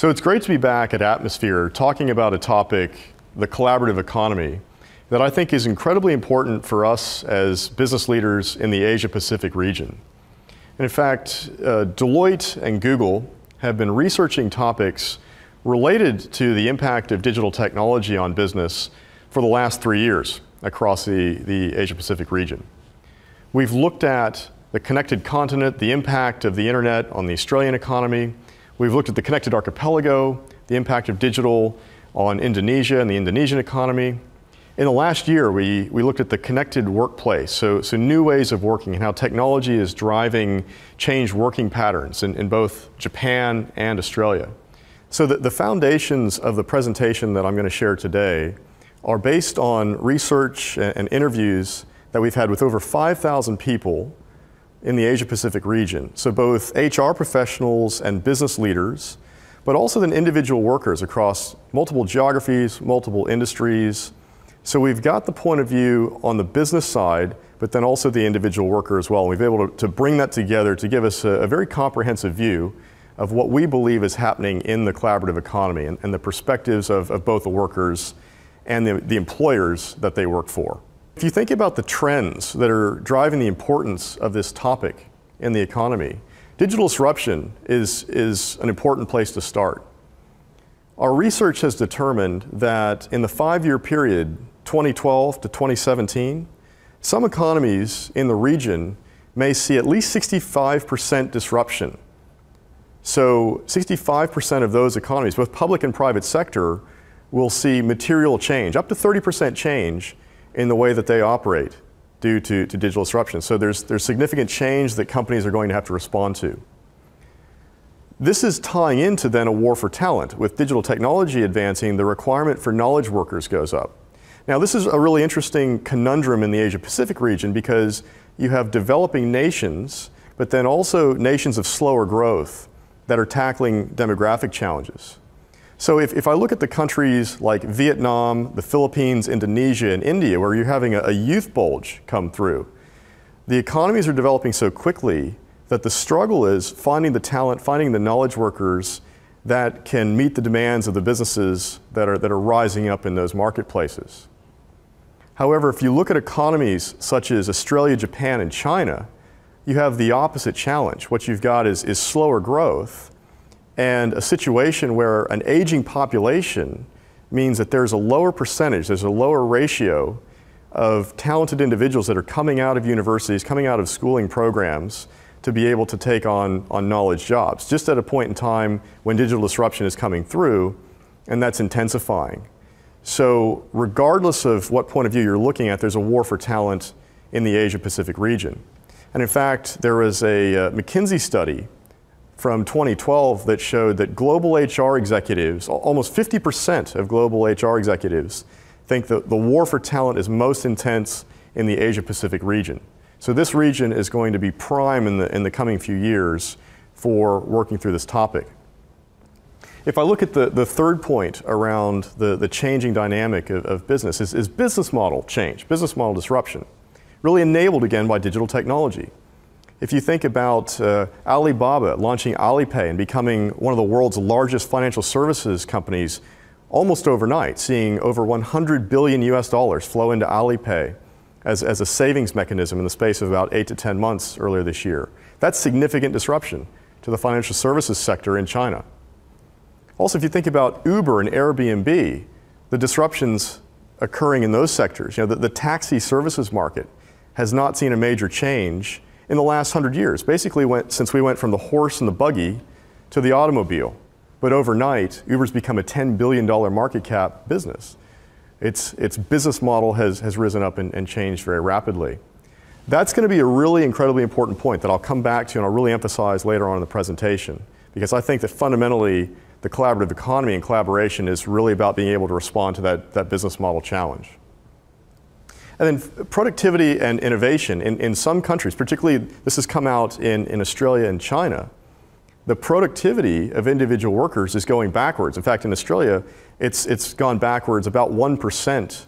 So it's great to be back at Atmosphere talking about a topic, the collaborative economy, that I think is incredibly important for us as business leaders in the Asia-Pacific region. And in fact, Deloitte and Google have been researching topics related to the impact of digital technology on business for the last 3 years across the Asia-Pacific region. We've looked at the connected continent, the impact of the internet on the Australian economy. We've looked at the connected archipelago, the impact of digital on Indonesia and the Indonesian economy. In the last year, we looked at the connected workplace, so new ways of working and how technology is driving changed working patterns in both Japan and Australia. So the foundations of the presentation that I'm going to share today are based on research and interviews that we've had with over 5,000 people in the Asia-Pacific region. So both HR professionals and business leaders, but also then individual workers across multiple geographies, multiple industries. So we've got the point of view on the business side, but then also the individual worker as well. And we've been able to bring that together to give us a very comprehensive view of what we believe is happening in the collaborative economy and the perspectives of both the workers and the employers that they work for. If you think about the trends that are driving the importance of this topic in the economy, digital disruption is an important place to start. Our research has determined that in the 5-year period, 2012 to 2017, some economies in the region may see at least 65% disruption. So 65% of those economies, both public and private sector, will see material change, up to 30% change in the way that they operate due to digital disruption. So there's significant change that companies are going to have to respond to. This is tying into then a war for talent. With digital technology advancing, the requirement for knowledge workers goes up. Now this is a really interesting conundrum in the Asia-Pacific region because you have developing nations, but then also nations of slower growth that are tackling demographic challenges. So if I look at the countries like Vietnam, the Philippines, Indonesia, and India, where you're having a youth bulge come through, the economies are developing so quickly that the struggle is finding the talent, finding the knowledge workers that can meet the demands of the businesses that are rising up in those marketplaces. However, if you look at economies such as Australia, Japan, and China, you have the opposite challenge. What you've got is slower growth and a situation where an aging population means that there's a lower percentage, there's a lower ratio of talented individuals that are coming out of universities, coming out of schooling programs to be able to take on knowledge jobs, just at a point in time when digital disruption is coming through, and that's intensifying. So regardless of what point of view you're looking at, there's a war for talent in the Asia-Pacific region. And in fact, there was a McKinsey study from 2012 that showed that global HR executives, almost 50% of global HR executives, think that the war for talent is most intense in the Asia-Pacific region. So this region is going to be prime in the coming few years for working through this topic. If I look at the third point around the changing dynamic of business is business model change, business model disruption, really enabled again by digital technology. If you think about Alibaba launching Alipay and becoming one of the world's largest financial services companies almost overnight, seeing over 100 billion US dollars flow into Alipay as a savings mechanism in the space of about 8 to 10 months earlier this year. That's significant disruption to the financial services sector in China. Also, if you think about Uber and Airbnb, the disruptions occurring in those sectors, the taxi services market has not seen a major change in the last 100 years. Basically, since we went from the horse and the buggy to the automobile. But overnight, Uber's become a $10 billion market cap business. Its business model has risen up and changed very rapidly. That's going to be a really incredibly important point that I'll come back to and I'll really emphasize later on in the presentation, because I think that fundamentally the collaborative economy and collaboration is really about being able to respond to that business model challenge. And then productivity and innovation. In some countries, particularly this has come out in Australia and China, the productivity of individual workers is going backwards. In fact, in Australia, it's gone backwards about 1%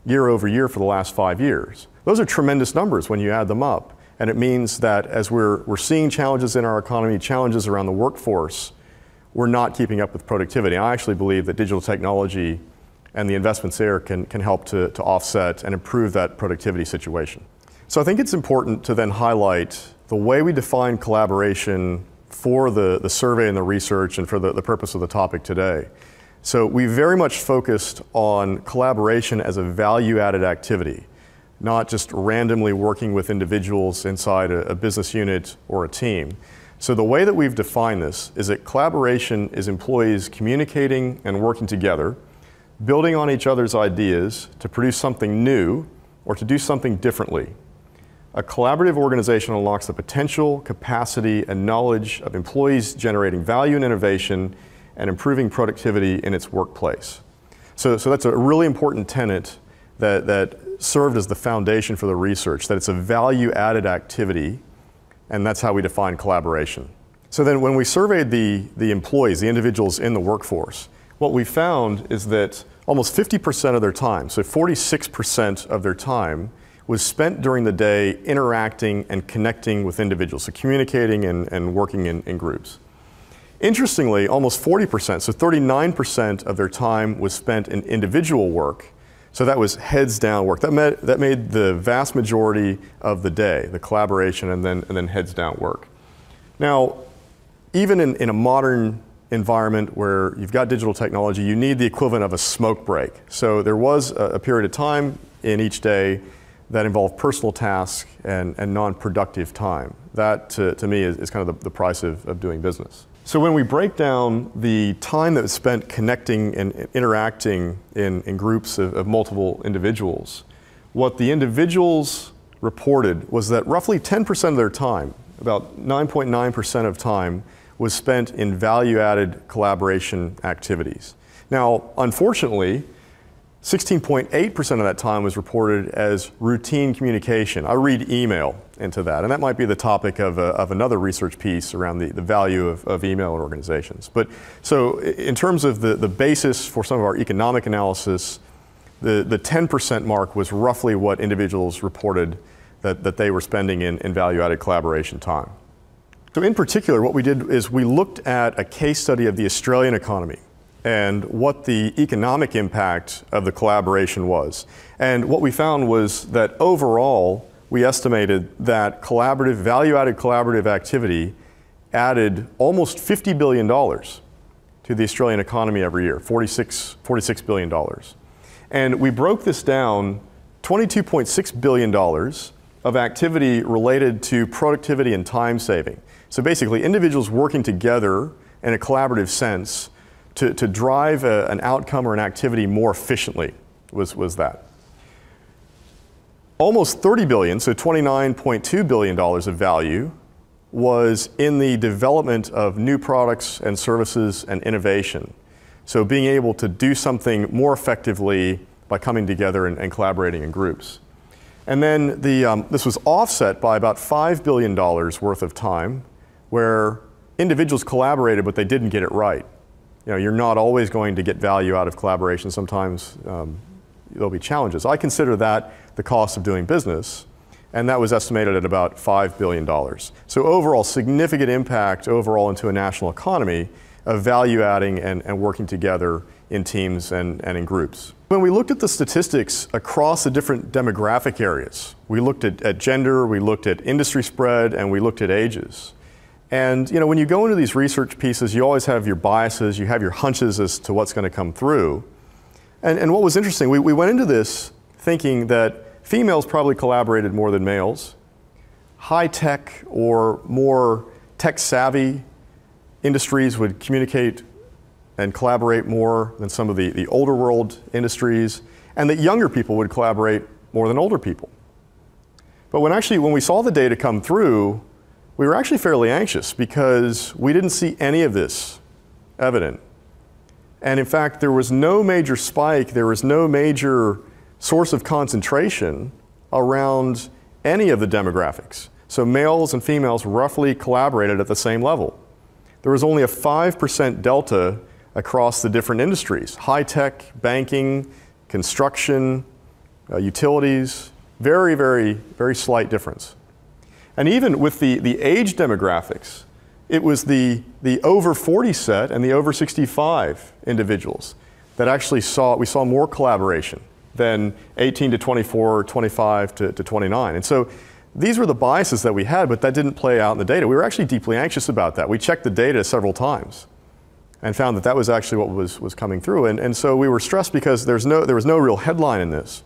year over year for the last 5 years. Those are tremendous numbers when you add them up. And it means that as we're seeing challenges in our economy, challenges around the workforce, we're not keeping up with productivity. I actually believe that digital technology and the investments there can help to offset and improve that productivity situation. So I think it's important to then highlight the way we define collaboration for the survey and the research and for the purpose of the topic today. So we very much focused on collaboration as a value-added activity, not just randomly working with individuals inside a business unit or a team. So the way that we've defined this is that collaboration is employees communicating and working together, building on each other's ideas to produce something new or to do something differently. A collaborative organization unlocks the potential, capacity, and knowledge of employees generating value and innovation and improving productivity in its workplace. So that's a really important tenet that served as the foundation for the research, that it's a value-added activity, and that's how we define collaboration. So then when we surveyed the employees, the individuals in the workforce, what we found is that almost 50% of their time, so 46% of their time, was spent during the day interacting and connecting with individuals, so communicating and working in groups. Interestingly, almost 40%, so 39% of their time was spent in individual work, so that was heads down work. That made the vast majority of the day, the collaboration and then heads down work. Now, even in a modern environment where you've got digital technology, you need the equivalent of a smoke break. So there was a period of time in each day that involved personal tasks and non-productive time. That, to me, is kind of the price of doing business. So when we break down the time that was spent connecting and interacting in groups of multiple individuals, what the individuals reported was that roughly 10% of their time, about 9.9% of time, was spent in value-added collaboration activities. Now, unfortunately, 16.8% of that time was reported as routine communication. I read email into that, and that might be the topic of another research piece around the value of email in organizations. But so in terms of the basis for some of our economic analysis, the 10% mark was roughly what individuals reported that they were spending in value-added collaboration time. So in particular, what we did is we looked at a case study of the Australian economy and what the economic impact of the collaboration was. And what we found was that overall, we estimated that value-added collaborative activity added almost $50 billion to the Australian economy every year, $46 billion. And we broke this down, $22.6 billion of activity related to productivity and time saving. So basically, individuals working together in a collaborative sense to drive an outcome or an activity more efficiently was that. Almost $30 billion, so $29.2 billion of value, was in the development of new products and services and innovation. So being able to do something more effectively by coming together and collaborating in groups. And then this was offset by about $5 billion worth of time where individuals collaborated but they didn't get it right. You know, you're not always going to get value out of collaboration. Sometimes there'll be challenges. I consider that the cost of doing business, and that was estimated at about $5 billion. So overall, significant impact overall into a national economy of value adding and working together in teams and in groups. When we looked at the statistics across the different demographic areas, we looked at gender, we looked at industry spread, and we looked at ages. And you know, when you go into these research pieces, you always have your biases, you have your hunches as to what's going to come through. And what was interesting, we went into this thinking that females probably collaborated more than males. High-tech or more tech-savvy industries would communicate and collaborate more than some of the older world industries, and that younger people would collaborate more than older people. But when we saw the data come through, we were actually fairly anxious because we didn't see any of this evident. And in fact, there was no major spike, there was no major source of concentration around any of the demographics. So males and females roughly collaborated at the same level. There was only a 5% delta across the different industries: high-tech, banking, construction, utilities. Very, very, very slight difference. And even with the age demographics, It was the over 40 set and the over 65 individuals that actually we saw more collaboration than 18 to 24, 25 to 29. And so these were the biases that we had, but that didn't play out in the data. We were actually deeply anxious about that. We checked the data several times and found that that was actually what was coming through. And so we were stressed because there was no real headline in this.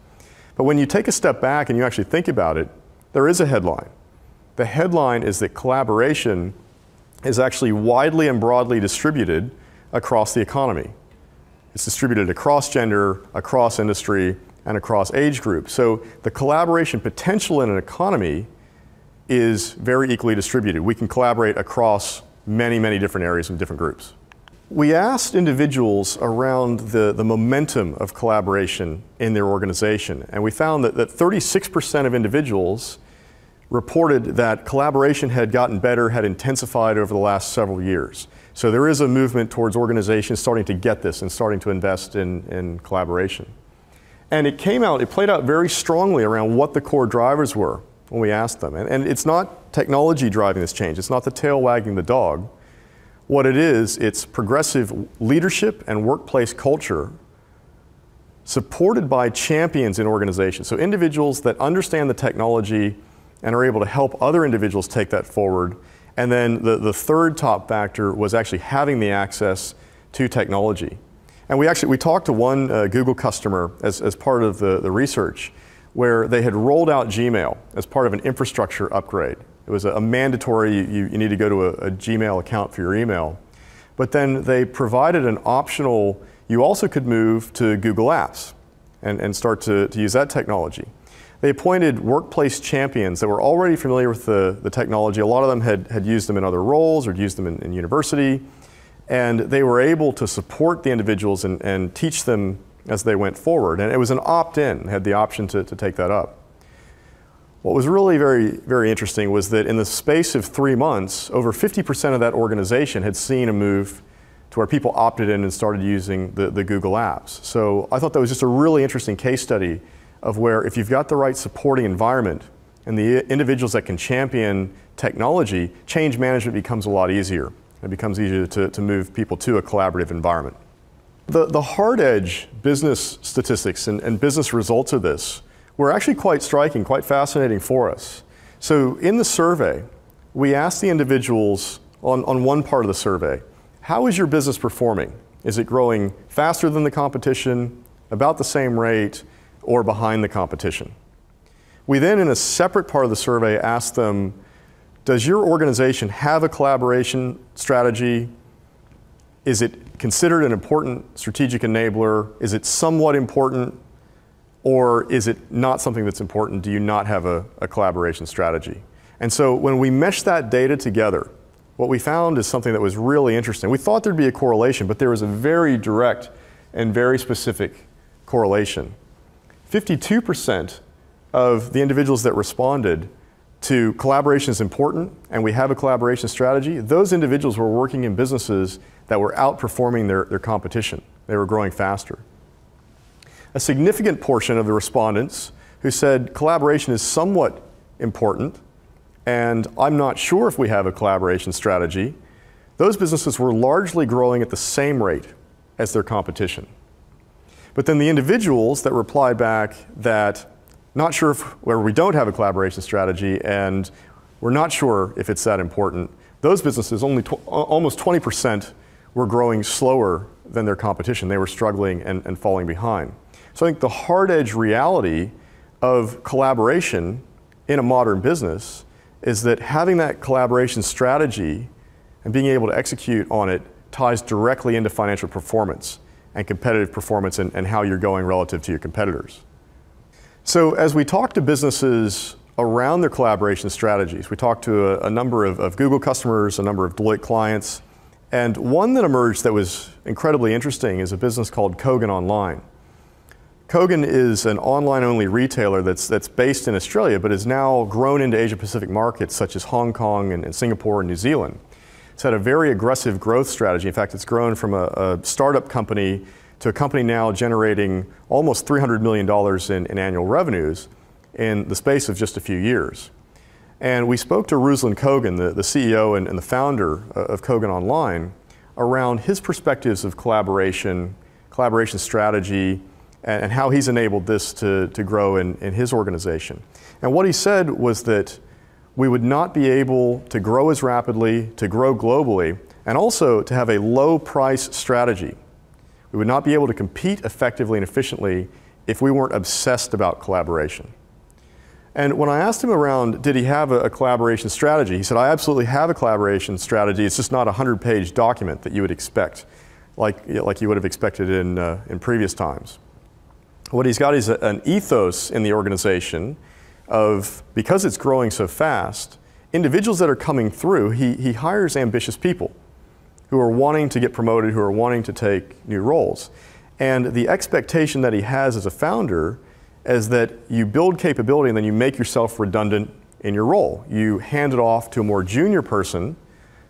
But when you take a step back and you actually think about it, there is a headline. The headline is that collaboration is actually widely and broadly distributed across the economy. It's distributed across gender, across industry, and across age group. So the collaboration potential in an economy is very equally distributed. We can collaborate across many, many different areas and different groups. We asked individuals around the momentum of collaboration in their organization, and we found that 36% of individuals reported that collaboration had gotten better, had intensified over the last several years. So there is a movement towards organizations starting to get this and starting to invest in collaboration. And it played out very strongly around what the core drivers were when we asked them. And it's not technology driving this change. It's not the tail wagging the dog. What it is, it's progressive leadership and workplace culture supported by champions in organizations. So individuals that understand the technology and are able to help other individuals take that forward. And then the third top factor was actually having the access to technology. And we talked to one Google customer as part of the research where they had rolled out Gmail as part of an infrastructure upgrade. It was a mandatory, you need to go to a Gmail account for your email. But then they provided an optional, you also could move to Google Apps and start to use that technology. They appointed workplace champions that were already familiar with the technology. A lot of them had used them in other roles or used them in university. And they were able to support the individuals and teach them as they went forward. And it was an opt-in, had the option to take that up. What was really very, very interesting was that in the space of 3 months, over 50% of that organization had seen a move to where people opted in and started using the Google Apps. So I thought that was just a really interesting case study of where if you've got the right supporting environment and the individuals that can champion technology, change management becomes a lot easier. It becomes easier to move people to a collaborative environment. The hard edge business statistics and business results of this were actually quite striking, quite fascinating for us. So in the survey, we asked the individuals on one part of the survey, how is your business performing? Is it growing faster than the competition, about the same rate, or behind the competition? We then, in a separate part of the survey, asked them, does your organization have a collaboration strategy? Is it considered an important strategic enabler? Is it somewhat important? Or is it not something that's important? Do you not have a collaboration strategy? And so when we meshed that data together, what we found is something that was really interesting. We thought there'd be a correlation, but there was a very direct and very specific correlation. 52% of the individuals that responded to collaboration is important and we have a collaboration strategy, those individuals were working in businesses that were outperforming their competition. They were growing faster. A significant portion of the respondents who said collaboration is somewhat important and I'm not sure if we have a collaboration strategy, those businesses were largely growing at the same rate as their competition. But then the individuals that replied back that not sure where we don't have a collaboration strategy and we're not sure if it's that important, those businesses, almost 20% were growing slower than their competition. They were struggling and falling behind. So I think the hard edge reality of collaboration in a modern business is that having that collaboration strategy and being able to execute on it ties directly into financial performance and competitive performance and how you're going relative to your competitors. So as we talk to businesses around their collaboration strategies, we talked to a number of Google customers, a number of Deloitte clients, and one that emerged that was incredibly interesting is a business called Kogan Online. Kogan is an online-only retailer that's based in Australia, but has now grown into Asia-Pacific markets such as Hong Kong and Singapore and New Zealand. It's had a very aggressive growth strategy. In fact, it's grown from a startup company to a company now generating almost $300 million in annual revenues in the space of just a few years. And we spoke to Ruslan Kogan, the CEO and the founder of Kogan Online, around his perspectives of collaboration strategy, and how he's enabled this to grow in his organization. And what he said was that we would not be able to grow as rapidly, to grow globally, and also to have a low price strategy. We would not be able to compete effectively and efficiently if we weren't obsessed about collaboration. And when I asked him around, did he have a collaboration strategy? He said, I absolutely have a collaboration strategy. It's just not a 100-page document that you would expect, like you would have expected in previous times. What he's got is an ethos in the organization of, because it's growing so fast, individuals that are coming through, he hires ambitious people who are wanting to get promoted, who are wanting to take new roles. And the expectation that he has as a founder is that you build capability and then you make yourself redundant in your role. You hand it off to a more junior person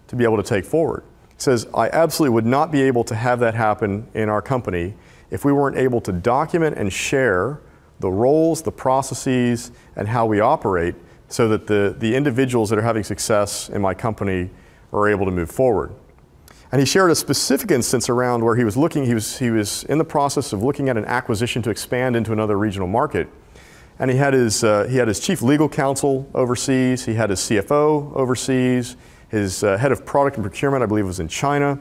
to be able to take forward. He says, I absolutely would not be able to have that happen in our company if we weren't able to document and share the roles, the processes, and how we operate so that the individuals that are having success in my company are able to move forward. And he shared a specific instance around where he was looking, he was in the process of looking at an acquisition to expand into another regional market. And he had his chief legal counsel overseas, he had his CFO overseas, his head of product and procurement, I believe, was in China,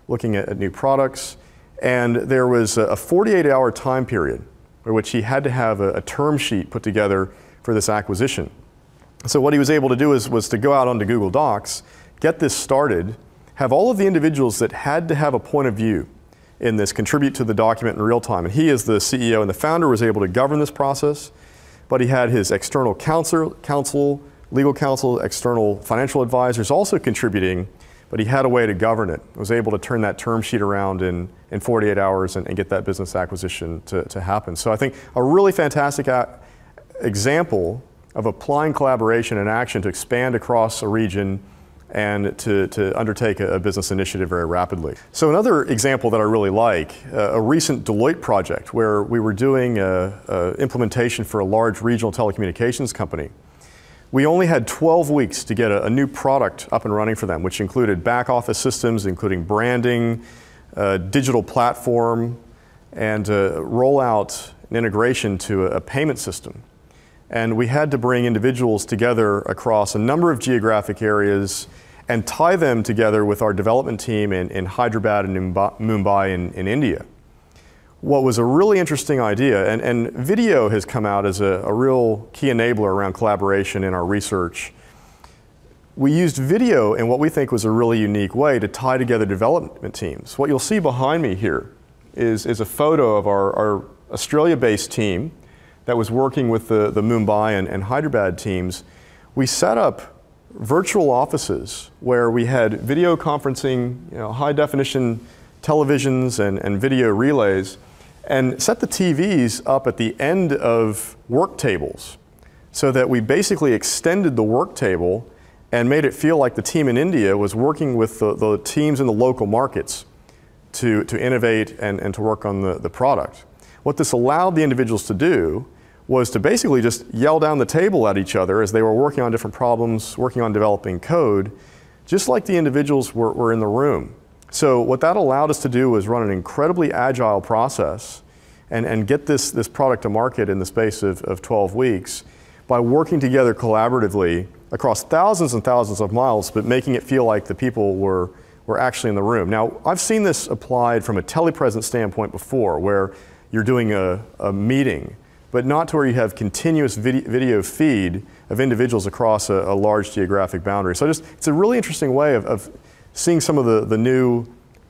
looking at new products. And there was a 48-hour time period in which he had to have a term sheet put together for this acquisition. So what he was able to do was to go out onto Google Docs, get this started, have all of the individuals that had to have a point of view in this contribute to the document in real time. And he, as the CEO and the founder, was able to govern this process, but he had his external counsel, legal counsel, external financial advisors also contributing, but he had a way to govern it. Was able to turn that term sheet around in 48 hours and get that business acquisition to happen. So I think a really fantastic example of applying collaboration and action to expand across a region and to undertake a business initiative very rapidly. So another example that I really like, a recent Deloitte project where we were doing implementation for a large regional telecommunications company. We only had 12 weeks to get a new product up and running for them, which included back office systems, including branding, digital platform, and roll out an integration to a payment system. And we had to bring individuals together across a number of geographic areas and tie them together with our development team in Hyderabad and Mumbai in India. What was a really interesting idea, and video has come out as a real key enabler around collaboration in our research. We used video in what we think was a really unique way to tie together development teams. What you'll see behind me here is a photo of our Australia-based team that was working with the Mumbai and Hyderabad teams. We set up virtual offices where we had video conferencing, high definition televisions and video relays, and set the TVs up at the end of work tables so that we basically extended the work table and made it feel like the team in India was working with the teams in the local markets to innovate and to work on the product. What this allowed the individuals to do was to basically just yell down the table at each other as they were working on different problems, working on developing code, just like the individuals were in the room. So what that allowed us to do was run an incredibly agile process and get this product to market in the space of 12 weeks by working together collaboratively across thousands and thousands of miles, but making it feel like the people were actually in the room. Now, I've seen this applied from a telepresence standpoint before, where you're doing a meeting, but not to where you have continuous video feed of individuals across a large geographic boundary. So it's a really interesting way of seeing some of the new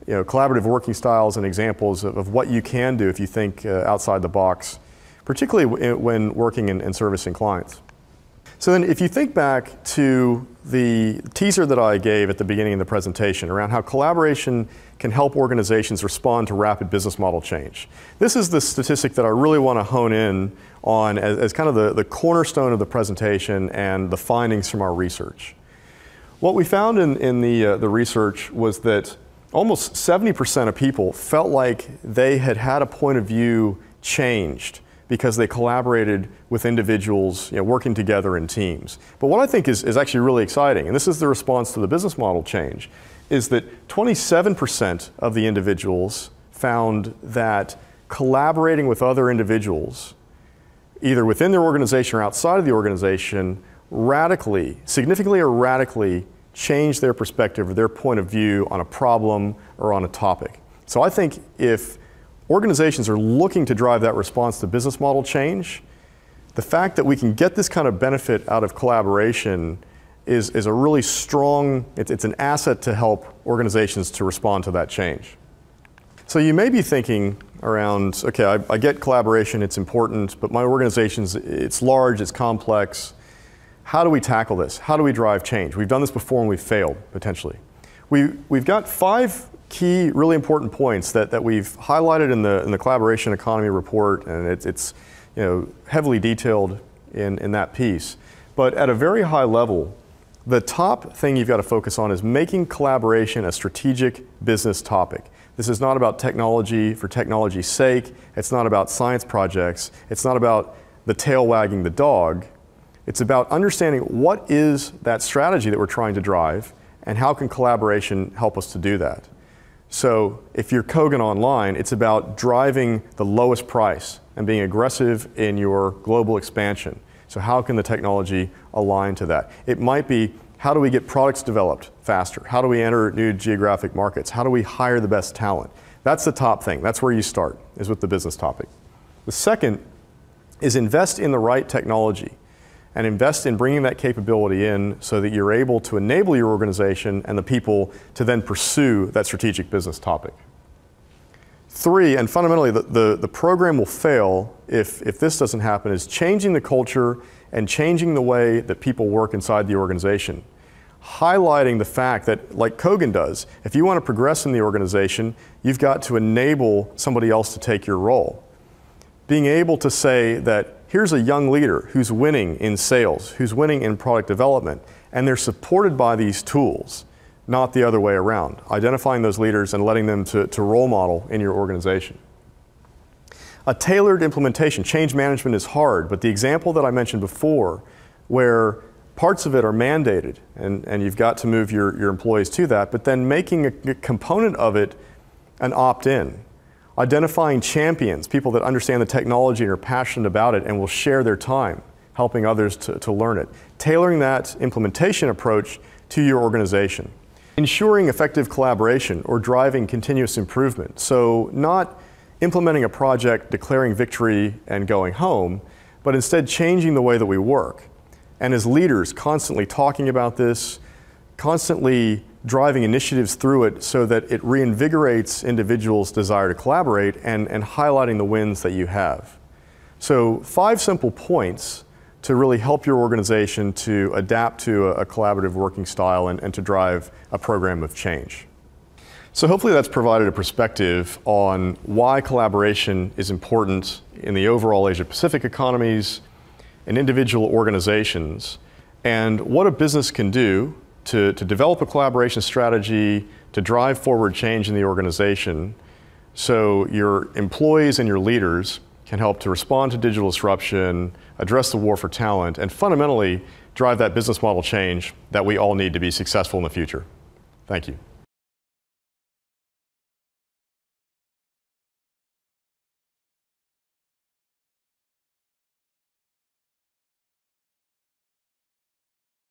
collaborative working styles and examples of what you can do if you think outside the box, particularly when working and servicing clients. So then if you think back to the teaser that I gave at the beginning of the presentation around how collaboration can help organizations respond to rapid business model change. This is the statistic that I really want to hone in on as kind of the cornerstone of the presentation and the findings from our research. What we found in the research was that almost 70% of people felt like they had a point of view changed because they collaborated with individuals, working together in teams. But what I think is actually really exciting, and this is the response to the business model change, is that 27% of the individuals found that collaborating with other individuals, either within their organization or outside of the organization, significantly or radically change their perspective or their point of view on a problem or on a topic. So I think if organizations are looking to drive that response to business model change, the fact that we can get this kind of benefit out of collaboration is a really strong, it's an asset to help organizations to respond to that change. So you may be thinking around, okay, I get collaboration, it's important, but my organization's, it's large, it's complex. How do we tackle this? How do we drive change? We've done this before and we've failed, potentially. We've got 5 key, really important points that we've highlighted in the collaboration economy report, and it's heavily detailed in that piece. But at a very high level, the top thing you've got to focus on is making collaboration a strategic business topic. This is not about technology for technology's sake. It's not about science projects. It's not about the tail wagging the dog. It's about understanding what is that strategy that we're trying to drive and how can collaboration help us to do that. So if you're Kogan Online, it's about driving the lowest price and being aggressive in your global expansion. So how can the technology align to that? It might be, how do we get products developed faster? How do we enter new geographic markets? How do we hire the best talent? That's the top thing. That's where you start, is with the business topic. The second is invest in the right technology and invest in bringing that capability in so that you're able to enable your organization and the people to then pursue that strategic business topic. 3, and fundamentally the program will fail if this doesn't happen, is changing the culture and changing the way that people work inside the organization. Highlighting the fact that, like Kogan does, if you want to progress in the organization, you've got to enable somebody else to take your role. Being able to say that here's a young leader who's winning in sales, who's winning in product development, and they're supported by these tools, not the other way around. Identifying those leaders and letting them to role model in your organization. A tailored implementation. Change management is hard, but the example that I mentioned before, where parts of it are mandated, and you've got to move your employees to that, but then making a component of it an opt-in. Identifying champions, people that understand the technology and are passionate about it and will share their time helping others to learn it. Tailoring that implementation approach to your organization. Ensuring effective collaboration or driving continuous improvement. So not implementing a project, declaring victory and going home, but instead changing the way that we work. And as leaders, constantly talking about this, constantly driving initiatives through it so that it reinvigorates individuals' desire to collaborate and highlighting the wins that you have. So 5 simple points to really help your organization to adapt to a collaborative working style and to drive a program of change. So hopefully that's provided a perspective on why collaboration is important in the overall Asia-Pacific economies and individual organizations, and what a business can do to develop a collaboration strategy to drive forward change in the organization so your employees and your leaders can help to respond to digital disruption, address the war for talent, and fundamentally drive that business model change that we all need to be successful in the future. Thank you.